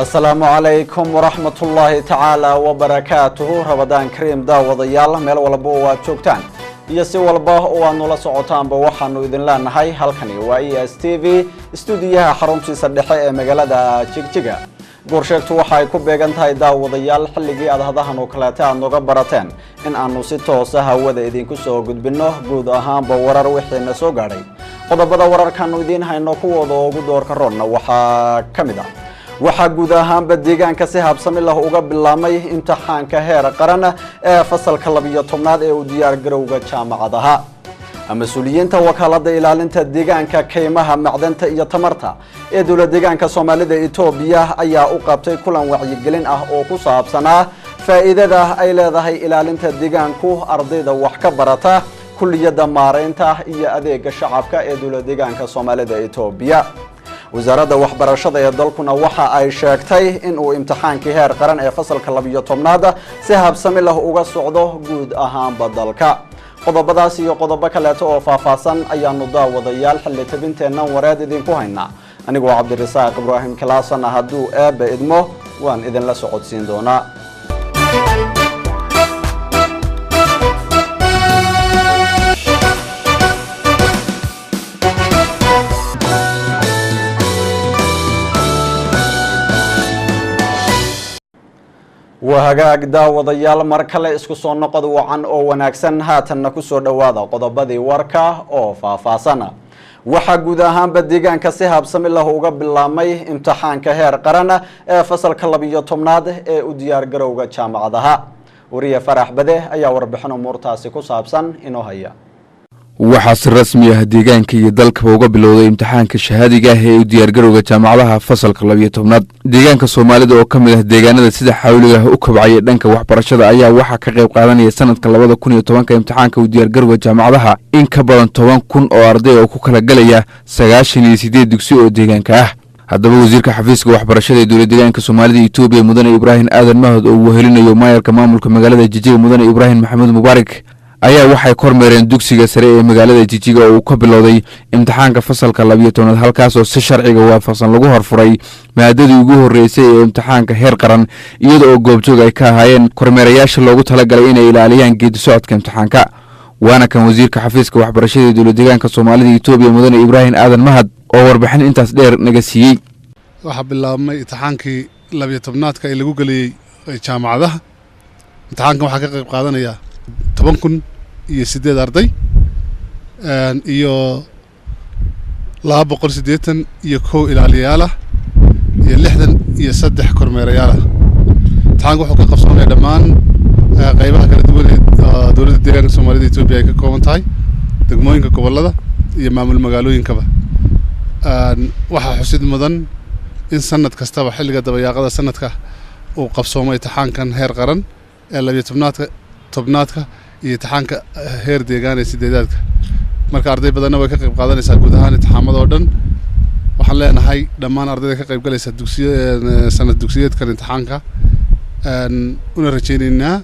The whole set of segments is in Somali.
السلام عليكم ورحمة الله تعالى وبركاته رمضان كريم داوديال ميل walba waa joogtaan iyo si walba oo aanu la socotaanba waxaanu idin leenahay halkani waa ESTV stuudiyaha xaruntiisa dhexe ee magaalada Jigjiga gorsheegtu waxa ay ku beegan tahay daawadayaal xilligii adhadahan oo kale aad nooga barateen in aanu si toos ah hawada idinku soo gudbino guud ahaanba warar wixii soo gaaray qodobada wararkan idin hayno kuwooda ugu doorka roonna waxa kamid ah waxa guud ahaanba deegaanka si habsami leh uga bilaamay imtixaanka heer qaran ee fasalka 12aad ee u diyaar garowga jaamacadaha mas'uuliyiinta wakaalada ilaalinta deegaanka kaymaha macdanta iyo tamarta ee dawladda deegaanka Soomaalida Itoobiya ayaa u qabtay kulan wacyigelin ah oo ku saabsanaa faa'iidada ay leedahay ilaalinta deegaanku ardayda wax ka barata kulliyada maareynta iyo adeegga shacabka ee dawladda deegaanka Soomaalida Itoobiya wasaaradda waxbarashada ee dalkuna waxa ay sheegtay in uu imtixaankii heer qaran ee fasalka 12aad si habsami leh uga socdo guud ahaanba dalka qodobadaas iyo qodobo kale oo faahfaahsan ayaanu daawadayaal xilli tabinteena wareed idinku haynaa anigoo Cabdirasaaq Ibraahim Kalaasan haduu eeba idmo waan idin la socodsiin doonaa وهاجاك داوديال مركله isku soo noqod wacan oo wanaagsan haatanna ku soo dhawaada qodobadii warka oo faahfaahsan waxa guud ahaanba deegaanka si habsami leh uga bilaamay imtixaanka heer qaran ee fasalka 12aad ee u diyaar garowga jaamacadaha wariye Farax Bade ayaa warbixin umurtaasi ku saabsan inoo haya waxaa si rasmi ah deegaanka iyo dalka uga bilowday imtixaanka shahaadiga ah ee u diyaar garowga jaamacadaha fasalka 12aad deegaanka Soomaalida oo kamid ah deegaanada sida xawliga ah u kabcay dhanka waxbarashada ayaa waxa ka qayb qaadanaya sanadka 2010 imtixaanka u diyaar garowga jaamacadaha in ka badan 10,000 oo arday oo ku kala galaya 98 dugsi oo deegaanka ah haddaba wasiirka xafiiska waxbarashada ee dawladda deegaanka Soomaalida Itoobiya mudane Ibrahim Aadan Mahad oo wehelinayo maayarka maamulka magaalada Jijjiga mudane Ibrahim Maxamed Mubaarak ayaa waxay kormeereen dugsiga sare ee magaalada Jijjiga oo ka bilowday imtixaanka fasalka 12aad halkaas oo si sharciga waafaqsan lagu horfuray maadadii ugu horeysay ee imtixaanka heer qaran iyadoo goobjoog ay ka ahaayeen kormeerayaasha loogu talagalay inay ilaaliyaan geedi socodka imtixaanka waana kan wasiirka xafiiska waxbarashada ee dawladda deegaanka Soomaalida Itoobiya mudane Ibrahim Aadan Mahad oo warbixin intaas dheer naga siiyay waxa bilaabmay imtixaankii 12aadka ee lagu galiyay jaamacadaha imtixaanka waxa ka qayb qaadanaya 10,000 iyo 8 arday iyo 280 iyo 1 ilaaliyaal iyo 60 iyo 3 kormeerayaal imtixaanku wuxuu ka qabsoonay dhammaan qaybaha kala duwan ee dawladda deegaanka Soomaalida Itoobiya ay ka kooban tahay degmooyinka gobolada iyo maamul magaalooyinkaba waxa xusid mudan in sanad kastaba xilliga dabayaaqada sanadka uu qabsoomay imtixaankan heer qaran ee 12aadka iyo imtixaanka heer deegaan ee 8aadka marka arday badan way ka qayb qaadanaysaa guud ahaan imtixaamada oo dhan waxaan leenahay dhammaan ardayda ka qayb galaysa sanad dugsiyeedkan imtixaanka una rajaynaynaa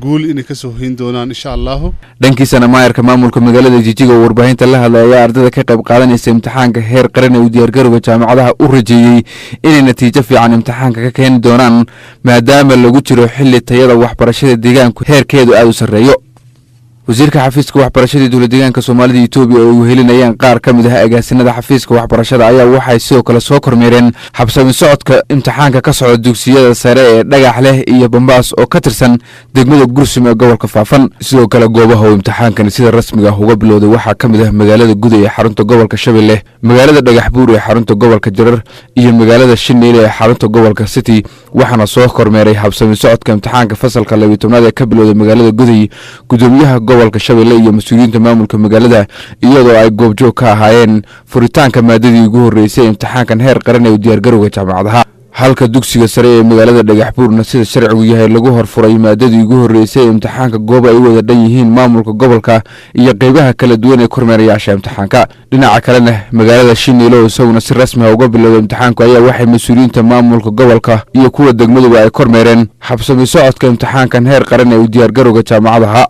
guul inay ka soo hin doonaan insha Allah dhankiisana maayarka maamulka magaalada Jijjiga oo warbaahinta la hadlaya ardayda ka qayb qaadanaysa imtixaanka heer qaran ee u diyaar garowga jaamacadaha u rajeeyay inay natiijo fiican imtixaanka ka keeni doonaan maadaama lagu jiro xilli tayada waxbarashada deegaanku heerkeedu aad u sareeyo wasiirka xafiiska waxbarashada dawladda deegaanka Soomaalida Itoobiya oo wehelinayaan qaar kamid ah agaasinada xafiiska waxbarashada ayaa waxay sidoo kale soo kormeereen habsami socodka imtixaanka ka socda dugsiyada sare ee dhagax leh iyo Bambaas oo ka tirsan degmada Gursum ee gobolka Faafan sidoo kale goobaha imtixaankan sida rasmiga ah uga bilowday waxa kamid ah magaalada Guud ee xarunta gobolka Shabeelle magaalada Dhagaxbuur ee xarunta gobolka Jarar iyo magaalada Shineele ee xarunta gobolka City waxaana soo kormeeray habsami socodka imtixaanka fasalka 12aad ee ka bilowday magaalada Guud gudoomiyaha gobolka Shabeelle iyo mas'uuliyiinta maamulka magaalada iyadoo ay goobjoog ka ahaayeen furitaanka maadadii ugu horeysay imtixaankan heer qaran ee u diyaar garowga jaamacadaha halka dugsiga sare ee magaalada Dhagaxbuurna sida sharcigu yahay lagu horfuray maadadii ugu horeysay imtixaanka goob ay wada dhan yihiin maamulka gobolka iyo qaybaha kala duwan ee kormeerayaasha imtixaanka dhinaca kalena magaalada Shineele oo isaguna si rasmi ah uga bilowday imtixaanku ayaa waxay mas'uuliyiinta maamulka gobolka iyo kuwa degmadu ay kormeereen habsami socodka imtixaankan heer qaran ee u diyaar garowga jaamacadaha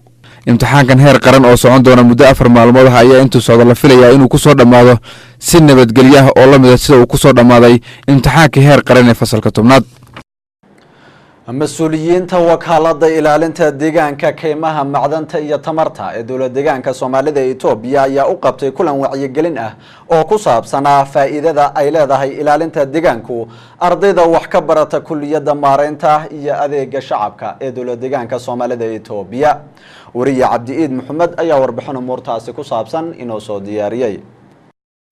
imtixaankan heer qaran oo socon doona muddo 4 maalmood ah ayaa intuu socdo la filayaa inuu ku soo dhamaado si nabadgelyo ah oo la mid ah sida uu ku soo dhamaaday imtixaankii heer qaran ee fasalka 10aad. mas-uuliyiinta wakaalada ilaalinta deegaanka keymaha macdanta iyo tamarta ee dowlad deegaanka Soomaalida ee Itoobiya ayaa u qabtay kulan wacyigelin ah oo ku saabsanaa faa'iidada ay leedahay ilaalinta deegaanku ardayda wax ka barata kulliyadda maareynta iyo adeega shacabka ee dowlad deegaanka Soomaalida ee Itoobiya. wariye Cabdi Iid Maxamed ayaa warbixin umuurtaasi ku saabsan inoo soo diyaariyay.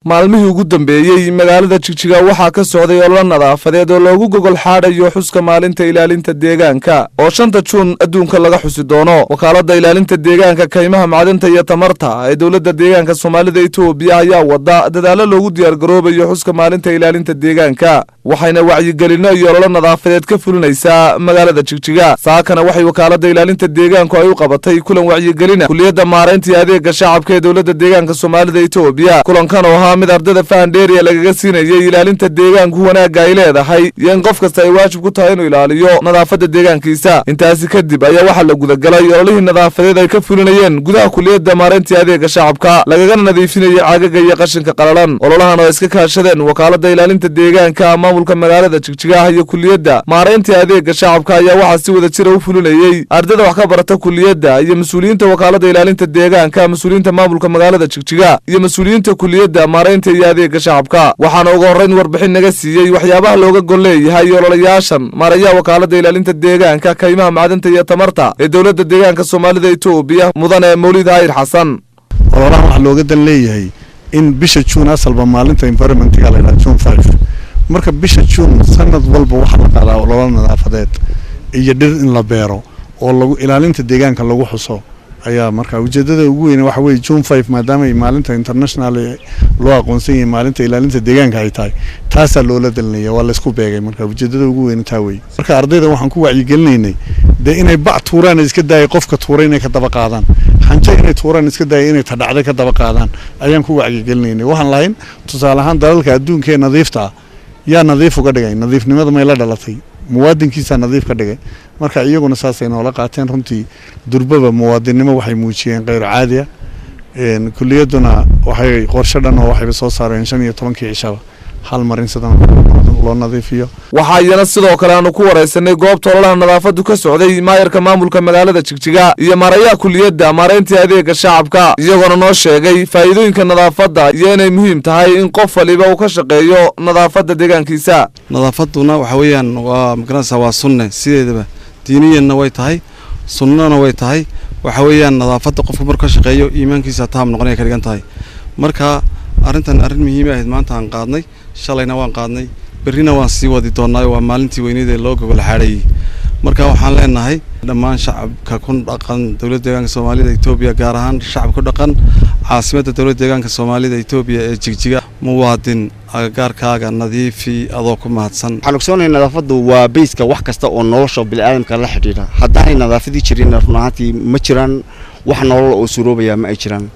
maalmihii ugu dambeeyay magaalada Jigjiga waxaa ka socday olole nadaafadeed oo loogu gogol xaadhayo xuska maalinta ilaalinta deegaanka oo 5 Juun adduunka laga xusi doono. wakaalada ilaalinta deegaanka kaymaha macdanta iyo tamarta ee dowladda deegaanka Soomaalida Itoobiya ayaa wada dadaalo loogu diyaar garoobayo xuska maalinta ilaalinta deegaanka waxayna wacyigelino iyo olole nadaafadeed ka fulinaysaa magaalada Jigjiga. saakana waxay wakaalada ilaalinta deegaanku ay u qabatay kulan wacyigelin kulliyadda maareynta iyo adeega shacabka ee dowladda deegaanka Soomaalida Itoobiya. kulankan oo mid ardayda faandeeriya lagaga siinayay ilaalinta deegaanku wanaaga ay leedahay iyo in qof kasta ay waajib ku tahay inuu ilaaliyo nadaafadda deegaankiisa. intaasi kadib ayaa waxa la guda galay ololihii nadaafadeed ay ka fulinayeen gudaha kulliyadda maareynta adeega shacabka lagagana nadiifinayay caagaga iyo qashinka qalalan. ololahan oo iska kaashadeen wakaalada ilaalinta deegaanka maamulka magaalada Jigjiga iyo kulliyadda maareynta adeega shacabka ayaa waxa si wada jir u fulinayay ardayda wax ka barata kulliyadda iyo mas'uuliyiinta wakaalada ilaalinta deegaanka, mas'uuliyiinta maamulka magaalada Jigjiga iyo mas'uuliyiinta kulliyadda maareynta iyo adeega shacabka. waxaana ugu horeyn warbixin naga siiyay waxyaabaha looga gol leeyahay ololayaashan maaraya wakaalada ilaalinta deegaanka kaymaha macdanta iyo tamarta ee dowladda deegaanka Soomaalida Itoobiya mudane Mawlid Hayr Xasan. ololahan waxa looga dan leeyahay in bisha June asalba maalinta environment-ga la June 5 marka bisha June sanad walba waxa la qaadaa ololaha nadaafadeed iyo dhir in la beero oo lagu ilaalinta deegaanka lagu xuso ayaa marka ujeedada ugu weyn waxa weey June 5 maadaama ay maalinta international loo aqoonsan yahay maalinta ilaalinta deegaanka ay tahay taasa loola dalnaya waa la isku beegay marka ujeedada ugu weyn taa weey. marka ardayda waxaan ku wacyigelinaynay inay bac tuuraan iska daay qofka tuuray inay ka daba qaadaan xanjo inay tuuraan iska daay inay tadhacday ka daba qaadaan ayaan ku wacyigelinaynay. waxaan lahayn tusaale ahaan dalalka adduunka ee nadiifta yaa nadiif uga dhigay nadiifnimada may la dhalatay muwaadinkiisa nadiif ka dhigay marka iyaguna saasay noola qaateen runtii durbaba muwaadinimo waxay muujiyeen qeyr caadi ah. kulliyaduna waxay qorshe dhan oo waxay soo saareen 15 cishaba hal marin sidan loo nadiifiyo. waxaa iyana sidoo kale aanu ku wareysanay goobta ololaha nadaafadu ka socday maayarka maamulka magaalada Jigjiga iyo maaraya kulliyadda maareynta adeega shacabka iyagoona noo sheegay faa'iidooyinka nadaafadda iyo inay muhiim tahay in qof waliba uu ka shaqeeyo nadaafadda deegaankiisa. nadaafaduna waxa weeyaan waa magarasa waa sunne sideedaba diiniyana way tahay sunnana way tahay waxa weeyaan nadaafadda qofka marka ka shaqeeyo iimaankiisa taam noqonaya ka dhigan tahay. marka arrintan arrin muhiim ah maanta aan qaadnay shalayna waan qaadnay berrina waan sii wadi doonaa waa maalintii weyneed ee loo gogol xaadhayay. marka waxaan leenahay dhammaan shacabka ku dhaqan dowladda deegaanka Soomaalida Itoobiya gaar ahaan shacabka ku dhaqan caasimadda dowladda deegaanka Soomaalida Itoobiya ee Jigjiga muwaadin agagaarkaaga nadiifi adoo ku mahadsan. waxaan ogsoonahay nadaafaddu waa bayska wax kasta oo nolosha bini'aadamka la xidhiidha haddaanay nadaafadii jirin run ahaantii ma jiraan wax nolol oo suuroobaya ma ay jiraan.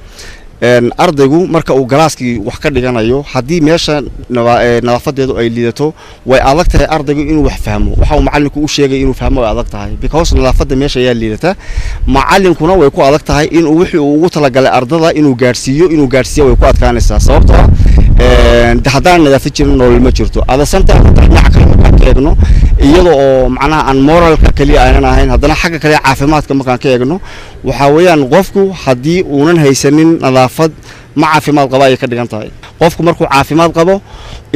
ardaygu marka uu galaaskii wax ka dhiganayo haddii meesha nadaafadeedu ay liidato way adag tahay ardaygu inuu wax fahmo waxa uu macallinku u sheegay inuu fahmo way adag tahay because nadaafadda meesha ayaa liidata. macallinkuna way ku adag tahay in wixii uu ugu talagalay ardada inuu gaarsiiyo way ku adkaanaysaa sababtoo ah haddaan nadaafad jirin nolol ma jirto. adasanta dhinaca kale markaan ka eegno iyada oo macnaha aan moralka kaliya aanan ahayn haddana xagga kale caafimaadka markaan ka eegno waxa weeyaan qofku haddii uunan haysanin nadaafad ma caafimaad qaba ay ka dhigan tahay. qofku markuu caafimaad qabo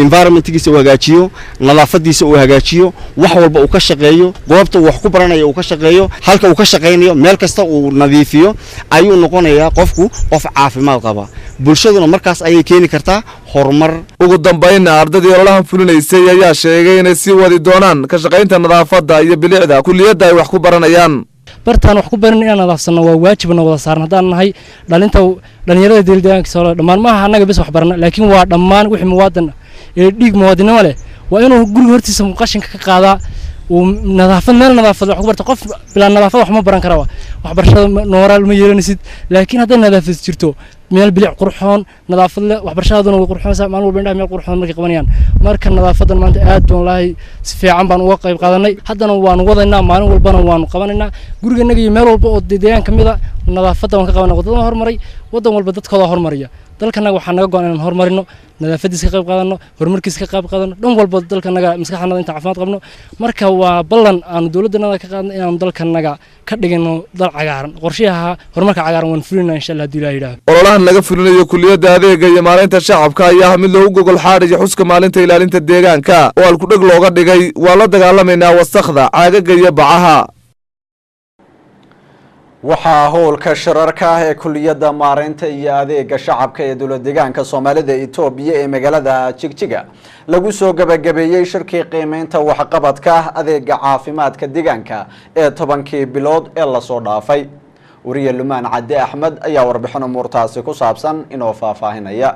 environment-kiisa uu hagaajiyo nadaafadiisa uu hagaajiyo wax walba uu ka shaqeeyo goobta uu wax ku baranayo uu ka shaqeeyo halka uu ka shaqeynayo meel kasta uu nadiifiyo ayuu noqonayaa qofku qof caafimaad qaba. bulshaduna markaas ayay keeni kartaa horumar. ugu dambeyn ardadii ololahan fulinaysay ayaa sheegay inay sii wadi doonaan ka shaqeynta nadaafadda iyo bilicda kulliyadda ay wax ku baranayaan. bartaan wax ku baran inaan nadaafsano waa waajibna wada saaran haddaan nahay dhalinyarada deegaanka Soomaaliya dhammaan maaha annaga bis wax barana laakiin waa dhammaan wixii muwaadin ee dhiig muwaadinimo leh waa inuu guriga hortiisa qashinka ka qaadaa uu nadaafad meel nadaafad wax ku barto qof bilaa nadaafad wax ma baran kara wax barashada nooral ma yeelanaysid laakiin haddii nadaafad jirto meel bilic qurxoon nadaafad leh waxbarashaduna way qurxoonaysaa maalin walba indhaha meel qurxoon markay qabanayaan marka nadaafadan maanta aad baan lahay si fiican baan uga qayb qaadanay haddana waan wadaynaa maalin walbana waan qabanaynaa guriganaga iyo meel walba oo deegaan kamid ah nadaafada waan ka qabanaa wadada horumaray wadan walba dadkooda horumariya dalkanaga waxaa naga go'an inaan horumarino nadaafadiisa ka qayb qaadano horumarkiisa ka qayb qaadano dhan walba dalkanaga maskaxdana inta caafimaad qabno marka waa ballan aan dawladdanada ka qaadno inaan dalkanaga ka dhigano dal cagaaran qorshaha horumarka cagaaran waan fulinaa insha Allah hadii Ilaahay yiraahdo ololahan laga fulinayo kulliyadda adeega iyo maareynta shacabka ayaa mid loogu gogol xaadhayo xuska maalinta ilaalinta deegaanka oo halkudheg looga dhigay waa la dagaalamaynaa wasakhda caagaga iyo bacaha waxaa howlka shirarka ah ee kulliyadda maareynta iyo adeega shacabka ee dowlad deegaanka Soomaalida Itoobiya ee magaalada Jigjiga lagu soo gabagabeeyay shirkii qiimeynta waxqabadka adeega caafimaadka deegaanka ee 10 bilood ee la soo dhaafay wariye Lumaan Cadde Axmed ayaa warbixin umuurtaasi ku saabsan inoo faahfaahinaya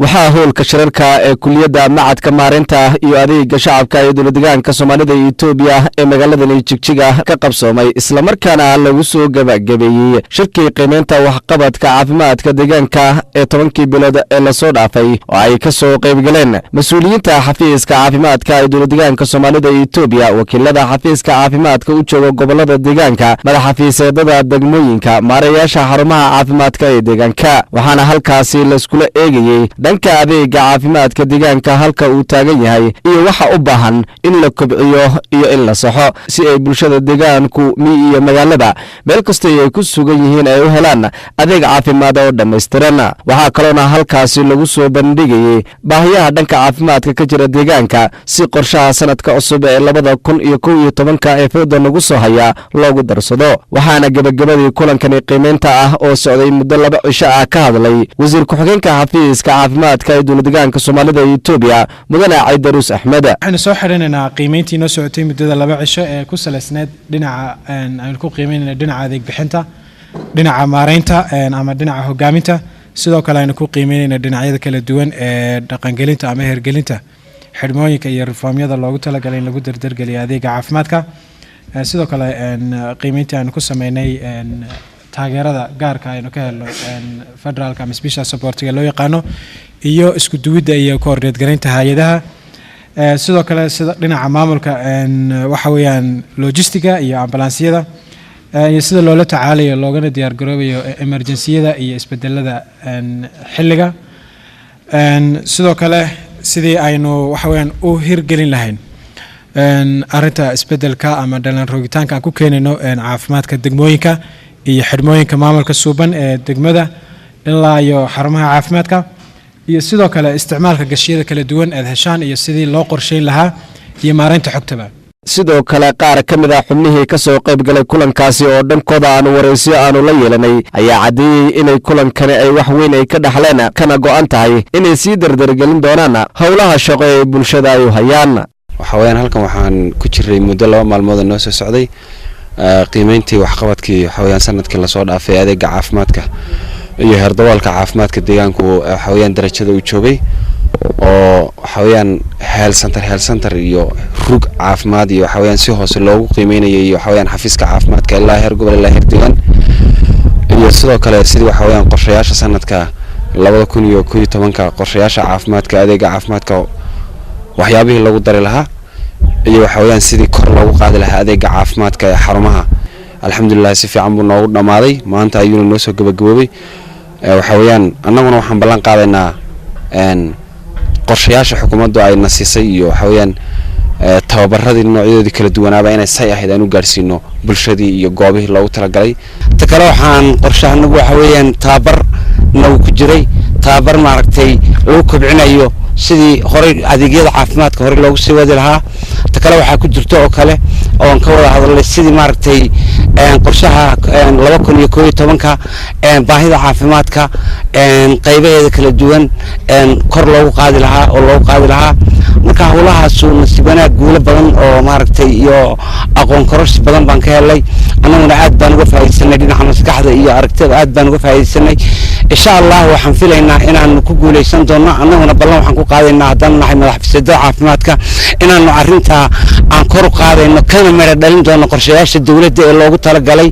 waxaa howlka shirarka ee kulliyadda macadka maareynta iyo adeega shacabka ee dowlad deegaanka Soomaalida Itoobiya ee magaalada Jigjiga ka qabsoomay isla markaana lagu soo gabagabeeyay shirkii qiimeynta waxqabadka caafimaadka deegaanka ee 10 bilood ee la soo dhaafay oo ay ka soo qayb galeen mas'uuliyiinta xafiiska caafimaadka ee dowlad deegaanka Soomaalida Itoobiya wakiilada xafiiska caafimaadka u jooga gobolada deegaanka madaxafiisyada degmooyinka maareeyaasha xarumaha caafimaadka ee deegaanka waxaana halkaasi la isku eegayay dhanka adeega caafimaadka deegaanka halka uu taagan yahay iyo waxa u baahan in la kobciyo iyo in la saxo si ay bulshada deegaanku iyo magaalada meel kasta ay ku sugan yihiin ay u helaan adeeg caafimaad oo dhameystiran waxa kaloona halkaasi lagu soo bandhigay baahiyaha dhanka caafimaadka ka jira deegaanka si qorshaha sanadka cusub ee 2011 ee fowda nagu soo haya loogu darsado waxaana gabagabadii kulankani qiimeynta ah oo socday muddo 2 cisho ah ka hadlay wasiir ku-xigeenka xafiiska caafimaadka ee dowlad deegaanka Soomaalida Itoobiya mudane Caydarus Axmed waxaan soo xirinaynaa qiimeyntii noo socotay muddada 2 cisho ee ku saleysneed dhinaca aan ku qiimeynayna dhinaca adeeg bixinta dhinaca maareynta ama dhinaca hogaaminta sidoo kale aan ku qiimeynayna dhinacyada kala duwan ee dhaqangelinta ama hergelinta xirmooyinka iyo reformyada loogu talagalay in lagu dardargeliyo adeega caafimaadka sidoo kale qiimeyntii aan ku sameynay taageerada gaarka aynu ka helno federaalka ama special supportiga loo yaqaano iyo isku duwidda iyo coordinate gareynta hay'adaha sidoo kale sida dhinaca maamulka waxa weeyaan logistiga iyo ambulaansiyada iyo sida loola tacaalayo loogana diyaar garoobayo emergenciyada iyo isbedelada xilliga sidoo kale sidii aynu waxa weeyaan u hirgelin lahayn arinta isbedelka ama dhalan roogitaanka aan ku keenayno caafimaadka degmooyinka iyo xirmooyinka maamulka suuban ee degmada ilaa iyo xarumaha caafimaadka iyo sidoo kale isticmaalka gashiyada kala duwan ee heshaan iyo sidii loo qorsheyn lahaa iyo maareynta xogtaba sidoo kale qaar ka mid ah xubnihii ka soo qayb galay kulankaasi oo dhankooda aanu wareysiyo aanu la yeelanay ayaa cadeeyay inay kulankani ay wax weyn ay ka dhaxleen kana go'an tahay inay sii dardargelin doonaan howlaha shaqo ee bulshada ay u hayaan waxa weeyaan halkan waxaan ku jiray muddo 2 maalmood noo soo socday qiimeyntii waxqabadkii waxa weeyaan sanadkii la soo dhaafay adeega caafimaadka iyo heerdawalka caafimaadka deegaanku waxa weeyaan darajada uu joogay oo waxa weeyaan health center iyo rug caafimaad iyo waxa weeyaan si hoose loogu qiimeynayay iyo waxa weeyaan xafiiska caafimaadka ilaa heer gobol ilaa heer deegaan iyo sidoo kale sidii waxa weeyaan qorshayaasha sanadka 2011 qorshayaasha caafimaadka adeega caafimaadka waxyaabihii lagu dari lahaa iyo waxa weeyaan sidii kor loogu qaadi lahaa adeega caafimaadka ee xarumaha alxamdulillah si fiican buu noogu dhamaaday maanta ayuu noo soo gabagaboobay waxa weeyaan annaguna waxaan ballan qaadaynaa qorshayaasha xukuumaddu ay nasiisay iyo waxa weeyaan tababaradii noocyadoodii kala duwanaaba inay say ahayd aan u gaarsiino bulshadii iyo goobihii loogu talagalay ta kale waxaan qorshahanagu waxa weeyaan tababar nagu ku jiray tababar maaragtay lagu kobcinayo sidii hore adeegyada caafimaadka hore loogu sii wadi lahaa ta kale waxaa ku jirto oo kale oo aan ka wada hadalay sidii maaragtay qorshaha 2011 baahida caafimaadka qaybaheeda kala duwan kor loogu qaadi lahaa oo loogu qaadi lahaa marka howlahaas nasiib wanaag guulo badan oo maaragtay iyo aqoon kororsi badan baan ka helay annaguna aad baan uga faa'iideysanay dhinaca maskaxda iyo aragtida aad baan uga faa'iideysanay insha Allah waxaan filaynaa inaan ku guuleysan doono annaguna ballan waxaan ku qaadaynaa haddaan nahay madaxfiisada caafimaadka inaanu arinta aan kor u qaadayno kana mara dhalin doono qorshayaasha dawladda ee loogu talagalay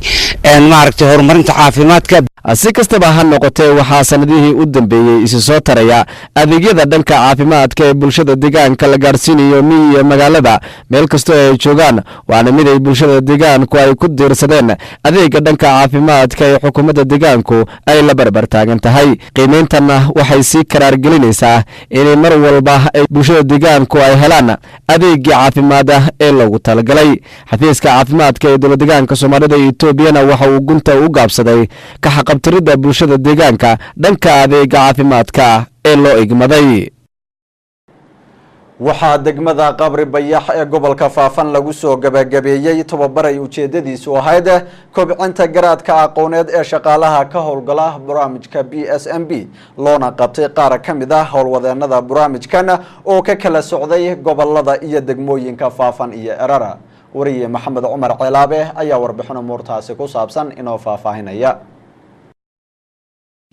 maaragtay horumarinta caafimaadka si kastaba ha noqotee waxaa sanadihii u dambeeyey isi soo taraya adeegyada dhanka caafimaadka ee bulshada deegaanka la gaarsiinayo miyi iyo magaalada meel kastoo ay joogaan waana mid ay bulshada deegaanku ay ku diirsadeen adeega dhanka caafimaadka ee xukuumadda deegaanku ay la barbar taagan tahay qiimayntanna waxay sii karaargelinaysaa inay mar walba ay bulshada deegaanku ay helaan adeegii caafimaada ee loogu talagalay xafiiska caafimaadka ee dowlad deegaanka soomaalida iyo etoobiyana waxa uu gunta u gaabsaday ka xaqabtiridda bulshada deegaanka dhanka adeega caafimaadka ee loo igmaday waxaa degmada qabri bayax ee gobolka faafan lagu soo gabagabeeyey tababar ay ujeedadiisu ahayd kobcinta garaadka aqooneed ee shaqaalaha ka howlgala barnaamijka BSMB loona qabtay qaar ka mid ah howlwadeenada barnaamijkan oo ka kala socday gobolada iyo degmooyinka faafan iyo erara wariye maxamed cumar ceelaabe ayaa warbixin umuurtaasi ku saabsan inoo faahfaahinaya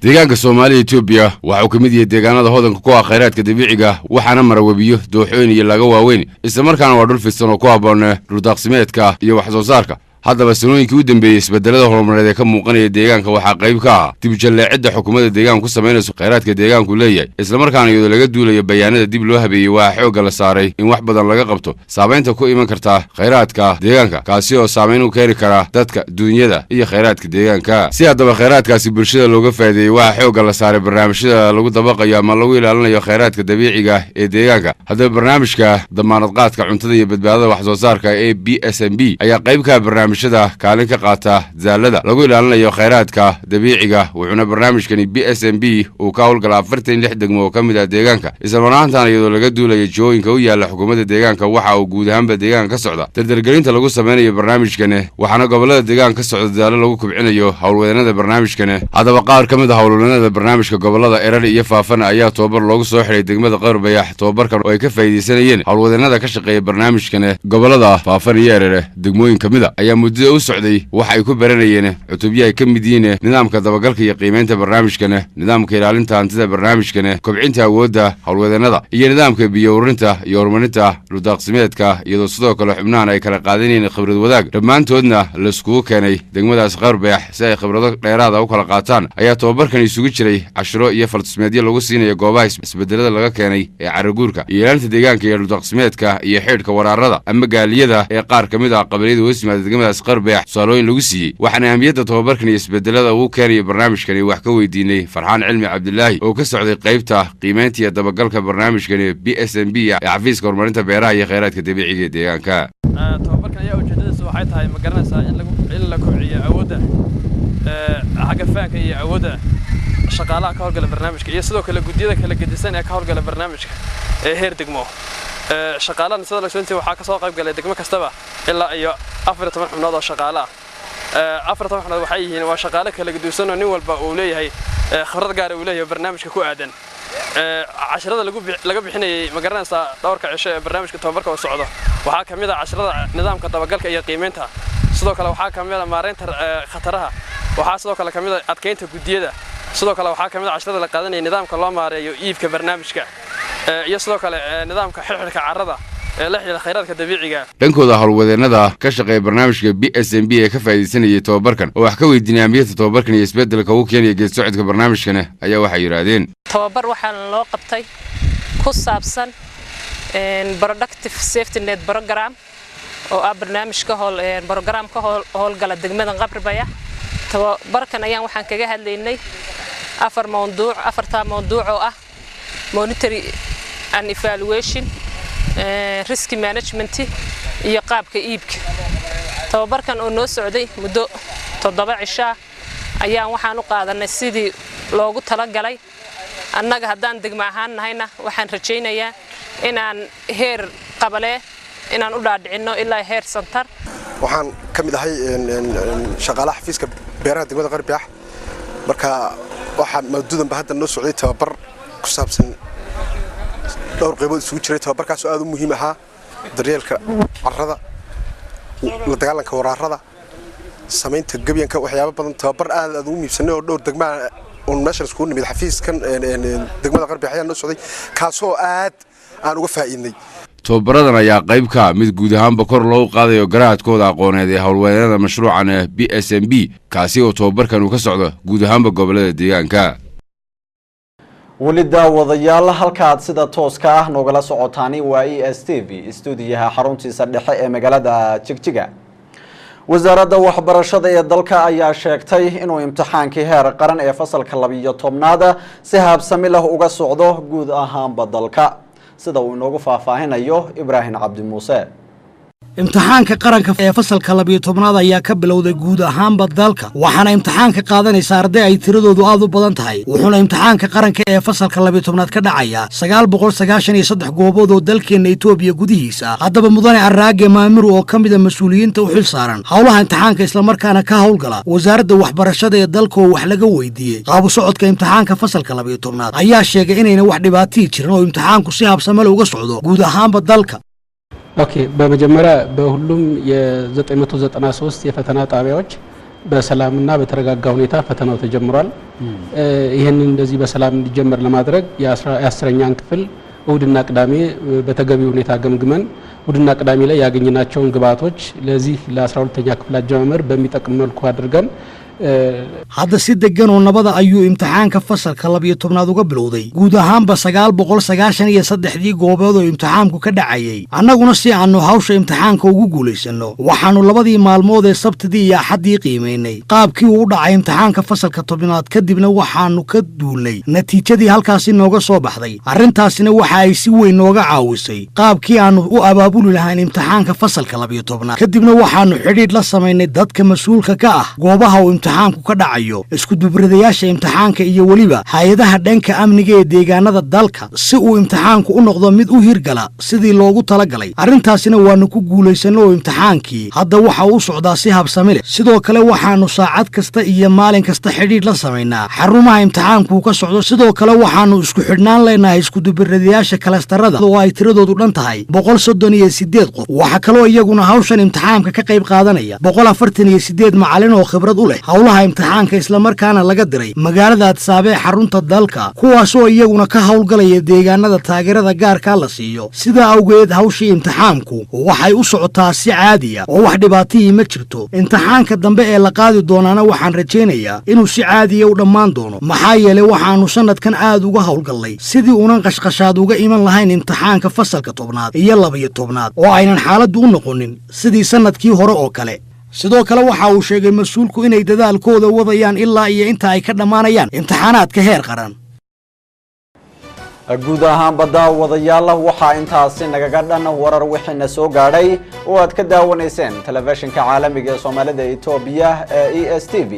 deegaanka Soomaaliya Itoobiya waxa uu ka mid yahay deegaanada hodanka ku ah kheyraadka dabiiciga waxaana mara webiyo dooxooyin iyo laga waaweyn isla markaana waa dhul fidsan oo ku habboon dhul daaqsimeedka iyo wax soo saarka haddaba sanooyinkii u dambeeyey isbedelada horumareed ee ka muuqanaya deegaanka waxaa qayb ka ah dib u jalleecidda xukuumadda deegaanku ku samaynayso kheyraadka deegaanku leeyahay isla markaana iyadoo laga duulayo bayaanada dib loo habeeyey waxaa xoogga la saaray in wax badan laga qabto saamaynta ku iman karta kheyraadka deegaanka kaasi oo saamayn u keeni kara dadka duunyada iyo kheyraadka deegaanka si haddaba kheyraadkaasi bulshada looga faa'iideeyey waxaa xoogga la saaray barnaamijyada lagu dabaqayo ama lagu ilaalinayo kheyraadka dabiiciga ee deegaanka haddaba barnaamijka damaanad qaadka cuntada iyo badbaadada wax soo saarka ee BSMB ayaa qayb ka barnaamijyada kaalin ka qaata zaalada lagu ilaalinayo kheyraadka dabiiciga wuxuuna barnaamijkani BSMB uu ka howlgala 46 degmo oo ka mid ah deegaanka isla markaana iyadoo laga duulayo jooyinka u yaala xukuumadda deegaanka waxa uu guud ahaanba deegaanka ka socda dardargelinta lagu sameynayo barnaamijkani waxaana gobolada deegaanka ka socda zaalo lagu kubcinayo howlwadeenada barnaamijkani haddaba qaar ka mid ah howlwadeenada barnaamijka gobolada erar iyo faafan ayaa tababar loogu soo xiray degmada Qabri Bayax tababarkan oo ay ka faa'iideysanayeen howlwadeenada ka shaqeeya barnaamijkani gobolada faafan iyo erar degmooyin kamid ah ayaa muddada u socday waxa ay ku baranayeen cutubyo ay ka mid yihiin nidaamka dabagalka iyo qiimeynta barnaamijkan nidaamka ilaalinta hantida barnaamijkan kobcinta awoodda howlwadeenada iyo nidaamka biyo ururinta iyo horumarinta dhuldaaqsimeedka iyadoo sidoo kale xubnahan ay kala qaadanayeen khibrad wadaag dhammaantoodna la iskugu keenay degmadaas Qabri Bayax si ay khibrado dheeraad ah u kala qaataan ayaa tababarkan isugu jiray cashiro iyo falsafeedyo lagu siinayo goobaha isbedelada laga keenay ee caraguurka iyo ilaalinta deegaanka iyo dhuldaaqsimeedka iyo xidhka waraarada ama gaaliyada ee qaar ka mid ah qabaliyada hoosmaada degmadaas Qabri Bayax tusaalooyin lagu siiyey waxaana ahmiyadda tababarkan iyo isbedelada uu keenayo barnaamijkani wax ka weydiinay Farxaan Cilmi Cabdilaahi oo ka socday qaybta qiimeynta iyo dabagalka barnaamijkani BSMB ee xafiiska horumarinta beeraha iyo kheyraadka dabiiciga ee deegaanka tababarkan ayaa ujeedadiisu waxay tahay ma garanaysaa in la kobciyo awoodda xagga fahanka iyo awoodda shaqaalaha ka howlgala barnaamijka iyo sidoo kale guddiyada kala gedisan ee ka howlgala barnaamijka ee heer degmo shaqaalahan sida la soo waxaa ka soo qayb galay degmo kastaba ilaa iyo 14 xubnood oo shaqaalaha 14 xubnood waxay yihiin waa shaqaale kala gedisan oo nin walba uu leeyahay khibrad gaar ah uu leeyahay barnaamijka ku aadan casharada laga bixinayay ma garanaysaa dhowrka cisho ee barnaamijka tababarka oo socdo waxaa kamid ah casharada nidaamka dabagalka iyo qiimeynta sidoo kale waxaa kamid ah maareynta khataraha waxaa sidoo kale kamid ah adkeynta guddiyada sidoo kale waxaa kamid ah casharada la qaadanaya nidaamka loo maareeyo iibka barnaamijka iyo sidoo kale nidaamka xirxirka carrada la xiriira kheyraadka dabiiciga dhankooda howlwadeenada ka shaqeeya barnaamijka BSMB ee ka faa'iideysanayay tababarkan oo wax ka weydiinay ahmiyadda tababarkan iyo isbedelka uu keenayo geed socodka barnaamijkan ayaa waxay yiraahdeen tababar waxaan loo qabtay ku saabsan productive safety net program oo ah barnaamijka programka howlgala degmada Qabri Bayax tababarkan ayaan waxaan kaga hadlaynay afarta mawduuc oo ah monitoring and evaluation risk management iyo qaabka iibka tababarkan oo noo socday muddo 7 cisho ayaan waxaan u qaadanay sidii loogu talagalay annaga haddaan degmo ahaan nahayna waxaan rajaynayaa inaan heer qabale inaan u dhaadhicino ilaa heer santar waxaan ka mid ahay shaqaalaha xafiiska beeraha degmada Qabri Bayax marka waxaan muddadan hadda noo socday tababar ku saabsan dhowr qaybood isugu jiray tababarkaas oo aad u muhiim ah daryeelka carrada la dagaalanka waraarada samaynta gabiyanka waxyaabo badan tababar aad u muhiimsanay oo dhowr degmo oo meesha isku nimid xafiiskan degmada Qabri Bayax noo socday kaas oo aad aan uga faa'iidnay tobabaradan ayaa qayb ka mid guud ahaanba kor loogu qaadayo garaadkooda aqooneed ee howlwadeennada mashruucan BSMB kaasi oo tobabarkan uu ka socdo guud ahaanba gobolada deegaanka. weli daawadayaal halkaad sida tooska ah noogala socotaani waa ESTV stuudiyaha xaruntiisa dhexe ee magaalada Jigjiga. wasaaradda waxbarashada ee dalka ayaa sheegtay inuu imtixaankii heer qaran ee fasalka 12aad si habsami leh uga socdo guud ahaanba dalka sida uu inoogu faahfaahinayo Ibrahim Cabdi Muuse. imtixaanka qaranka ee fasalka 12aad ayaa ka bilowday guud ahaanba dalka waxaana imtixaanka qaadanaysa arday ay tiradoodu aad u badan tahay wuxuuna imtixaanka qaranka ee fasalka 12aad ka dhacaya 993 goobood oo dalkeena Itoobiya gudihiisa haddaba mudane Araage Maamir oo kamid ah mas'uuliyiinta u xil saaran howlaha imtixaanka isla markaana ka howlgala wasaaradda waxbarashada ee dalka oo wax laga weydiiyay qaab socodka imtixaanka fasalka 12aad ayaa sheegay inayna wax dhibaato jirin oo imtixaanku si habsami leh uga socdo guud ahaanba dalka. ኦኬ በመጀመሪያ በሁሉም የ993 የፈተና ጣቢያዎች በሰላምና በተረጋጋ ሁኔታ ፈተናው ተጀምሯል። ይሄንን እንደዚህ በሰላም እንዲጀመር ለማድረግ የ10ኛን ክፍል እሁድና ቅዳሜ በተገቢ ሁኔታ ገምግመን እሁድና ቅዳሜ ላይ ያገኘናቸውን ግብአቶች ለዚህ ለ12ኛ ክፍል አጀማመር በሚጠቅም መልኩ አድርገን hadda si degan oo nabada ayuu imtixaanka fasalka 12aad uga bilowday guud ahaanba 993 goobood oo imtixaanku ka dhacayay annaguna si aanu hawsha imtixaanka ugu guuleysano waxaanu labadii maalmood ee sabtidii iyo axadii qiimeynay qaabkii uu dhacay imtixaanka fasalka 12aad kadibna waxaanu ka duulnay natiijadii halkaas nooga soo baxday arrintaasina waxa ay si weyn nooga caawisay qaabkii aanu u abaabuli lahayn imtixaanka fasalka 12aad kadibna waxaanu xidhiidh la sameynay dadka mas'uulka ka ah goobaha imtixaanku ka dhacayo isku dubradayaasha imtixaanka iyo waliba hay'adaha dhanka amniga ee deegaanada dalka si uu imtixaanku u noqdo mid u hirgala sidii loogu talagalay arrintaasina waanu ku guuleysano imtixaankii hadda waxa uu socdaa si habsami leh sidoo kale waxaanu saacad kasta iyo maalin kasta xidhiidh la sameynaa xarumaha imtixaanku ka socdo sidoo kale waxaanu isku xidhnaan leenahay isku dubradayaasha kalastarada oo ay tiradoodu dhan tahay 138 qof waxa kale oo iyaguna hawshan imtixaanka ka qayb qaadanaya 148 macallin oo khibrad u leh howlaha imtixaanka isla markaana laga diray magaalada Addis xarunta dalka kuwaas oo iyaguna ka howlgalaya deegaanada taageerada gaarka la siiyo sida awgeed hawshii imtixaanku waxay u socotaa si caadi ah oo wax dhibaato ma jirto imtixaanka dambe ee la qaadi doonana waxaan rajaynayaa inuu si caadi ah u dhammaan doono maxaa yeelay waxaanu sanadkan aad uga howlgalnay sidii unan qashqashaad uga iman lahayn imtixaanka fasalka 10aad iyo 12aad oo aynan xaaladdu u noqonin sidii sanadkii hore oo kale sidoo kale waxa uu sheegay mas'uulku inay dadaalkooda wadayaan ilaa iyo inta ay ka dhamaanayaan imtixaanaadka heer qaran guud ahaanba daawadayaal waxa intaasi nagaga dhan warar wixina soo gaadhay oo aad ka daawanayseen telefishinka caalamiga ee Soomaalida Itoobiya ee ESTV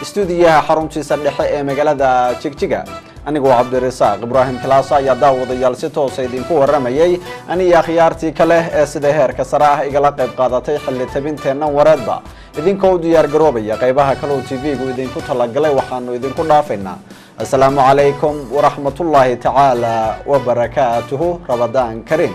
stuudiyaha xaruntiisa dhexe ee magaalada Jigjiga anigoo Cabdirasaaq Ibrahim Claasa ayaa daawadayaal si toos ah idinku waramayay aniga khiyaartii kale ee sida heerka sare ah igala qayb qaadatay xilli tabinteena wareedba idinkoo diyaar garoobaya qaybaha kale oo TV-gu idinku talagalay waxaanu idinku dhaafaynaa assalaamu calaykum wa rahmatullahi ta'ala wa barakaatuhu Ramadan Kareem